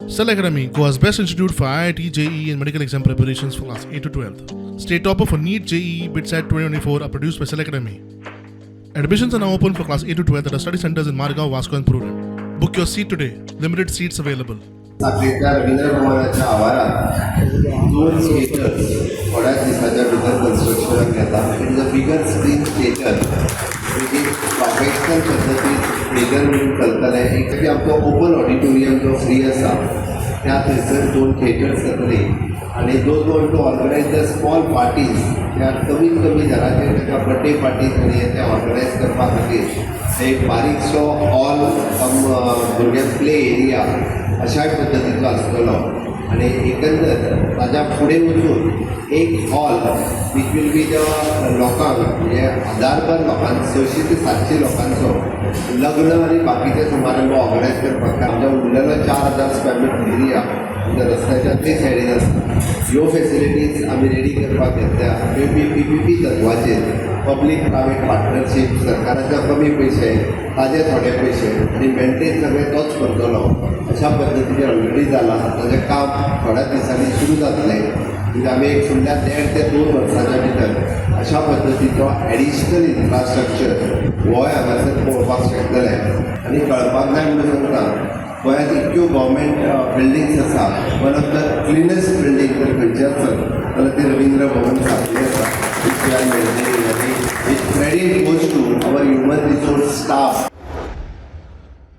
Cell Academy, Goa's best institute for IIT, JEE and medical exam preparations for class 8 to 12th. State topper for NEET, JEE, BITSAT 2024 are produced by Cell Academy. Admissions are now open for class 8 to 12th at our study centers in Margao, Vasco and Purur. Book your seat today. Limited seats available. साखरेच्या रवींद्र भवनाच्या आवारात 2 theatres थोड्याच दिसाच्या भितर कन्स्ट्रक्शनाक येता. It is a bigger screen theatre म्हणजे professional पद्दतीन theatre म्हणून चलतले. एक आमचो ओपन ऑडिटोरियम जो फ्री आसा त्या थंयसर 2 थिएटर्स जातली आनी those want to organise the small parties त्या कमीत कमी घराचेर ताका बर्थडे पार्टीज आनी ते ऑर्गनायज करपा खातीर एक बारीकसो हॉल भुरग्यांक प्ले एरिया अशाय पद्दतीचो आसतलो आनी एकंदर ताज्या फुडें वचून एक हॉल वीच वील बी लोकांक म्हणजे 1000 लोकांक 600 ते 700 लोकांचो लग्न आनी बाकीचे समारंभ ऑर्गनायज करपाक आमच्या उरलेलो 4000 स्क्वेअर मीटर एरिया रस्त्याच्या ते सायडीन आसा. ह्यो फेसिलिटीज आमी रेडी करपाक घेतल्या. PPP तत्वाचेर पब्लीक प्रायवेट पार्टनरशीप सरकाराचे कमी पयशे ताजे थोडे पयशे आनी मेंटेन सगळें तोच करतलो अशा पद्दतीचें ऑलरेडी जालां. ताजें काम थोड्या दिसांनी सुरू जातलें म्हणजे आमी एक फुडल्या 1.5 ते 2 वर्सांच्या भितर अशा पद्दतीचो एडिशनल इन्फ्रास्ट्रक्चर गोंय हांगासर पळोवपाक शकतले. आनी कळपाक जाय म्हणून सांगता गोंयांत इतक्यो गव्हर्मेंट बिल्डिंग्स आसा. One of the cleanest building